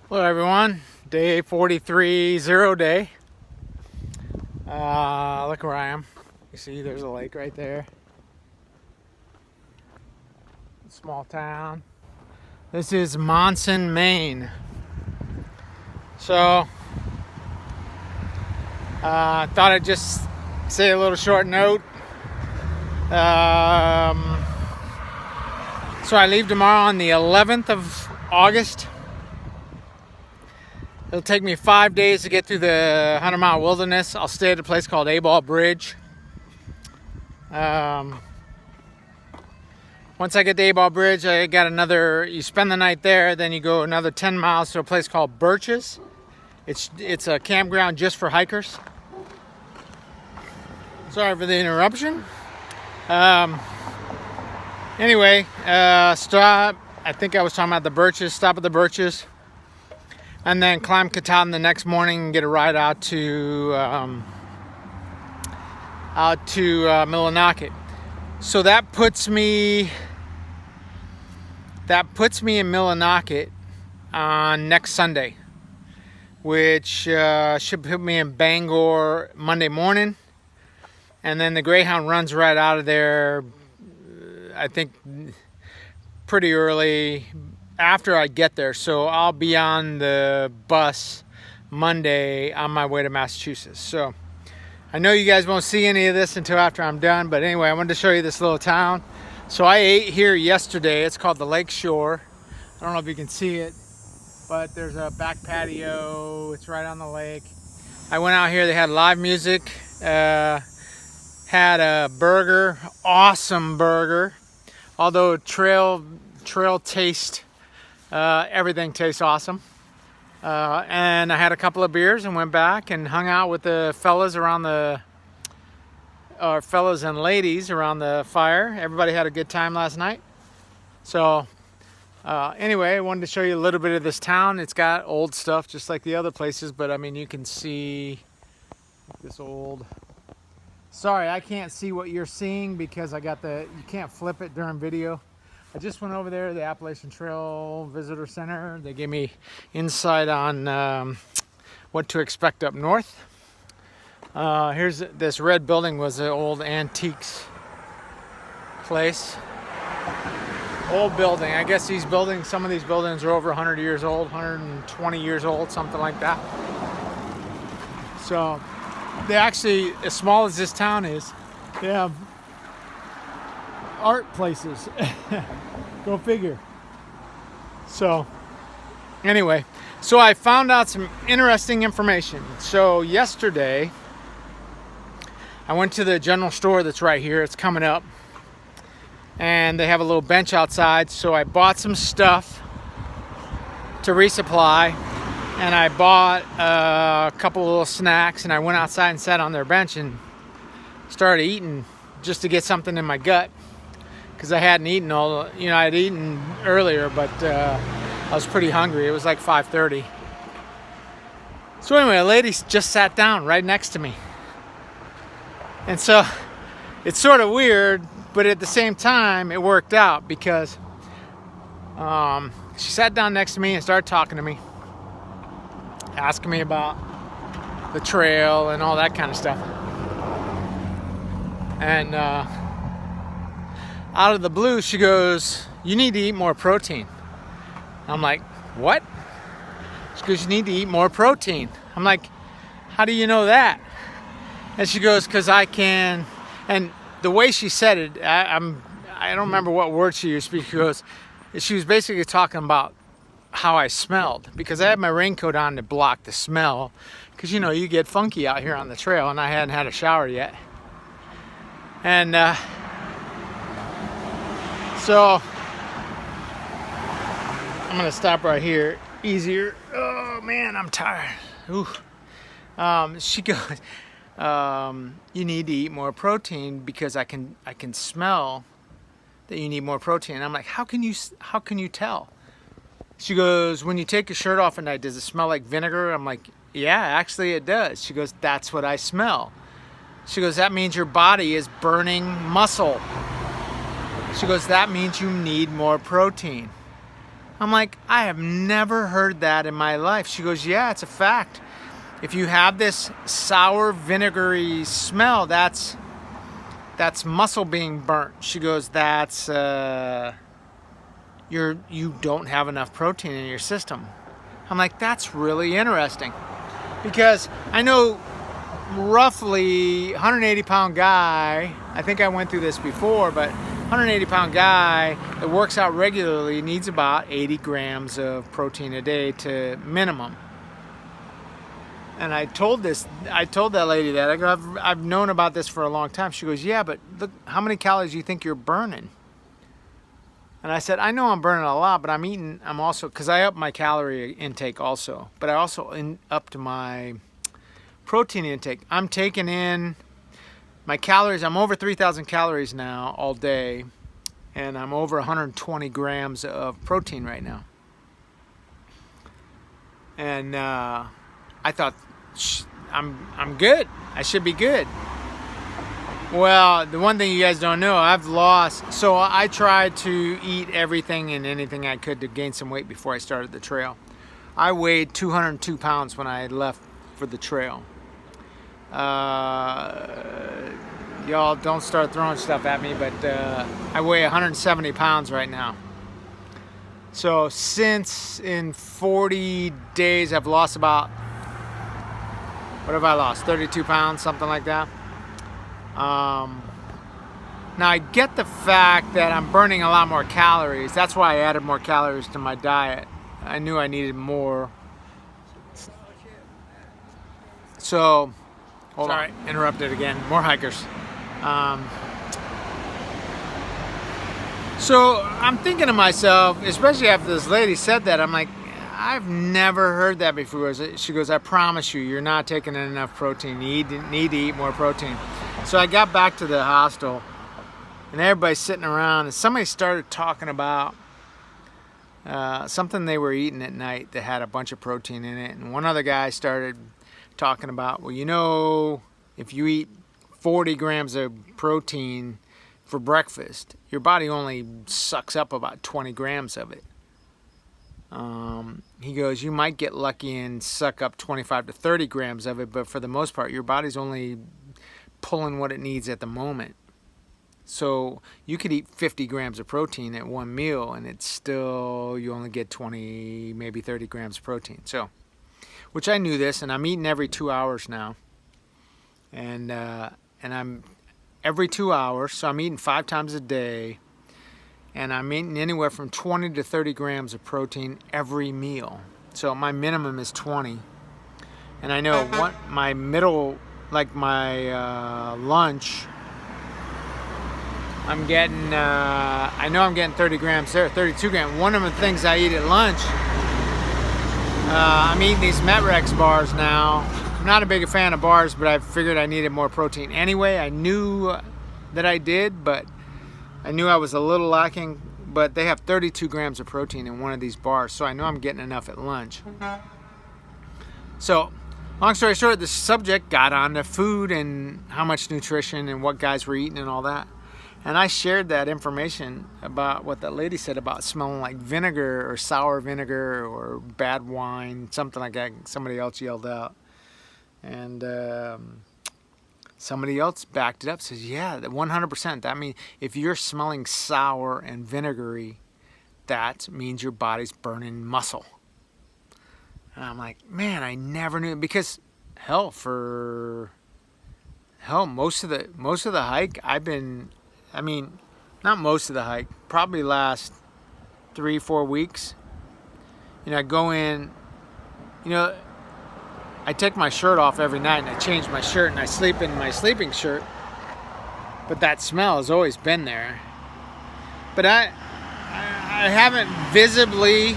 Hello everyone, day 43, 0 day. Look where I am. You see there's a lake right there. Small town. This is Monson, Maine. So, thought I'd just say a little short note. So I leave tomorrow on the 11th of August. It'll take me 5 days to get through the 100-mile wilderness. I'll stay at a place called A-Ball Bridge. Once I get to A-Ball Bridge, I got you spend the night there, then you go another 10 miles to a place called Birches. It's a campground just for hikers. Sorry for the interruption. Anyway, stop. I think I was talking about the Birches. Stop at the Birches. And then climb Katahdin the next morning and get a ride out to Millinocket. So that puts me in Millinocket on next Sunday, which should put me in Bangor Monday morning. And then the Greyhound runs right out of there, I think, pretty early after I get there. So I'll be on the bus Monday on my way to Massachusetts. So I know you guys won't see any of this until after I'm done, but anyway, I wanted to show you this little town. So I ate here yesterday. It's called the Lake Shore. I don't know if you can see it, but there's a back patio. It's right on the lake. I went out here. They had live music. Had a burger, awesome burger. Although trail taste, everything tastes awesome. And I had a couple of beers and went back and hung out with the fellas fellas and ladies around the fire. Everybody had a good time last night. So anyway, I wanted to show you a little bit of this town. It's got old stuff just like the other places, but I mean, you can see this old. Sorry, I can't see what you're seeing because you can't flip it during video. I just went over there to the Appalachian Trail Visitor Center. They gave me insight on what to expect up north. Here's this red building was an old antiques place. Old building. I guess some of these buildings are over 100 years old, 120 years old, something like that. So they actually, as small as this town is, they have art places. Go figure. So anyway, so I found out some interesting information. So yesterday I went to the general store that's right here. It's coming up, and they have a little bench outside. So I bought some stuff to resupply, and I bought a couple of little snacks, and I went outside and sat on their bench and started eating just to get something in my gut, because I hadn't eaten I'd eaten earlier, but I was pretty hungry. It was like 5:30. So anyway, a lady just sat down right next to me. And so it's sort of weird, but at the same time, it worked out because she sat down next to me and started talking to me, asking me about the trail and all that kind of stuff. And out of the blue, she goes, "You need to eat more protein." I'm like, "What?" She goes, "You need to eat more protein." I'm like, "How do you know that?" And she goes, "'Cause I can." And the way she said it, I don't remember what word she used. She was basically talking about how I smelled, because I had my raincoat on to block the smell, because you get funky out here on the trail, and I hadn't had a shower yet. And so I'm gonna stop right here. Easier. Oh man, I'm tired. Ooh. She goes, "You need to eat more protein because I can smell that you need more protein." And I'm like, how can you tell?" She goes, "When you take your shirt off at night, does it smell like vinegar?" I'm like, "Yeah, actually it does." She goes, "That's what I smell." She goes, "That means your body is burning muscle." She goes, "That means you need more protein." I'm like, I have never heard that in my life. She goes, yeah, it's a fact. If you have this sour, vinegary smell, that's muscle being burnt. She goes, that's you don't have enough protein in your system. I'm like, that's really interesting, because I know roughly 180-pound guy, I think I went through this before, but 180-pound guy that works out regularly needs about 80 grams of protein a day to minimum. And I told that lady that. I go, I've known about this for a long time. She goes, yeah, but look, how many calories do you think you're burning? And I said, I know I'm burning a lot, but I'm also, because I up my calorie intake also, but I also upped my protein intake. I'm taking in my calories. I'm over 3,000 calories now all day, and I'm over 120 grams of protein right now. And I thought, I'm good. I should be good. Well, the one thing you guys don't know, I've lost. So I tried to eat everything and anything I could to gain some weight before I started the trail. I weighed 202 pounds when I left for the trail. Y'all don't start throwing stuff at me, but I weigh 170 pounds right now. So since in 40 days I've lost about, what have I lost? 32 pounds, something like that. Now I get the fact that I'm burning a lot more calories. That's why I added more calories to my diet. I knew I needed more. So, sorry, interrupted again. More hikers. So I'm thinking to myself, especially after this lady said that, I'm like, I've never heard that before. She goes, I promise you, you're not taking in enough protein. You need to eat more protein. So I got back to the hostel, and everybody's sitting around, and somebody started talking about something they were eating at night that had a bunch of protein in it. And one other guy started talking about, well, you know, if you eat 40 grams of protein for breakfast, your body only sucks up about 20 grams of it. He goes, you might get lucky and suck up 25 to 30 grams of it, but for the most part, your body's only pulling what it needs at the moment. So you could eat 50 grams of protein at one meal, and it's still, you only get 20, maybe 30 grams of protein. So, which I knew this, and I'm eating every 2 hours now. And I'm every 2 hours, so I'm eating 5 times a day. And I'm eating anywhere from 20 to 30 grams of protein every meal. So my minimum is 20. And I know what my middle, like my lunch, I'm getting, I know I'm getting 30 grams there, 32 grams. One of the things I eat at lunch, I'm eating these Metrex bars now. I'm not a big fan of bars, but I figured I needed more protein anyway. I knew that I did, but I knew I was a little lacking, but they have 32 grams of protein in one of these bars, so I know I'm getting enough at lunch. So, long story short, the subject got on to food and how much nutrition and what guys were eating and all that. And I shared that information about what that lady said about smelling like vinegar or sour vinegar or bad wine, something like that. Somebody else yelled out. And somebody else backed it up, says, yeah, 100%. That means if you're smelling sour and vinegary, that means your body's burning muscle. And I'm like, man, I never knew, because most of the hike not most of the hike, probably last 3-4 weeks. You know, I go in, you know, I take my shirt off every night and I change my shirt and I sleep in my sleeping shirt. But that smell has always been there. But I haven't visibly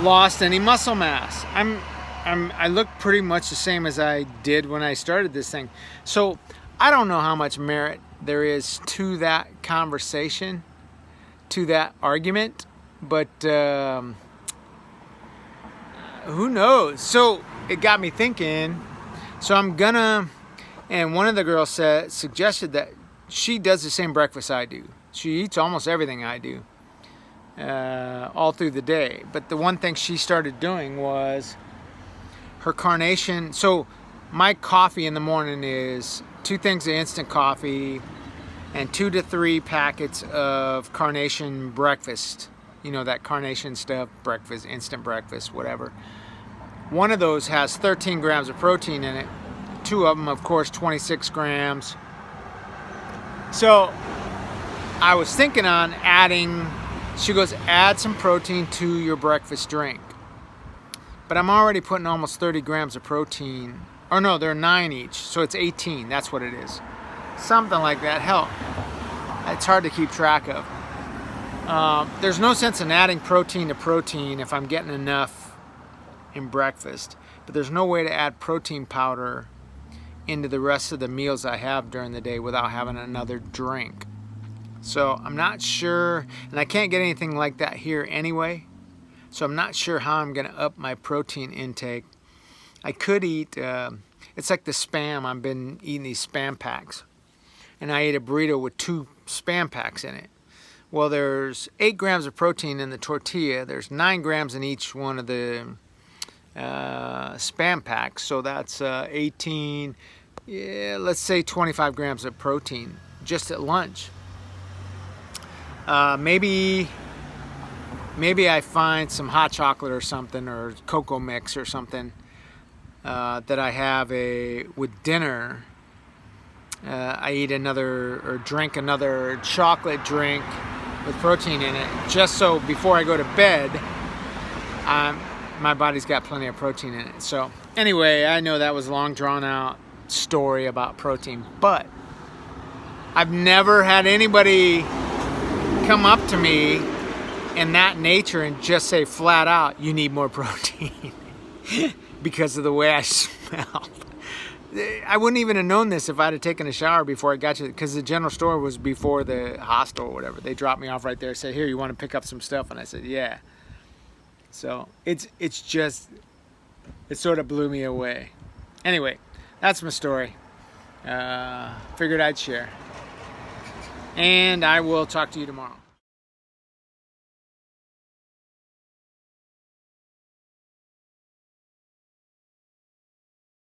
lost any muscle mass. I look pretty much the same as I did when I started this thing. So I don't know how much merit there is to that conversation, to that argument, but who knows? So it got me thinking. So and one of the girls suggested that she does the same breakfast I do. She eats almost everything I do. all through the day. But the one thing she started doing was her carnation. So my coffee in the morning is 2 things of instant coffee and 2 to 3 packets of carnation breakfast. You know, that carnation stuff, breakfast, instant breakfast, whatever. One of those has 13 grams of protein in it. 2 of them, of course, 26 grams. So I was thinking on adding, she goes, add some protein to your breakfast drink. But I'm already putting almost 30 grams of protein. Or no, they're 9 each, so it's 18. That's what it is. Something like that. Hell, it's hard to keep track of. There's no sense in adding protein to protein if I'm getting enough in breakfast. But there's no way to add protein powder into the rest of the meals I have during the day without having another drink. So I'm not sure, and I can't get anything like that here anyway. So I'm not sure how I'm going to up my protein intake. I could eat, it's like the Spam. I've been eating these Spam packs. And I ate a burrito with 2 Spam packs in it. Well, there's 8 grams of protein in the tortilla. There's 9 grams in each one of the Spam packs. So that's 18, yeah, let's say 25 grams of protein just at lunch. Maybe I find some hot chocolate or something, or cocoa mix or something that I have with dinner. I eat another, or drink another chocolate drink with protein in it, just so before I go to bed, my body's got plenty of protein in it. So anyway, I know that was a long drawn out story about protein, but I've never had anybody come up to me in that nature and just say flat out, you need more protein because of the way I smell. I wouldn't even have known this if I'd have taken a shower before I got you, because the general store was before the hostel or whatever. They dropped me off right there, said, here, you want to pick up some stuff? And I said, yeah. So it sort of blew me away. Anyway, that's my story. Figured I'd share. And I will talk to you tomorrow.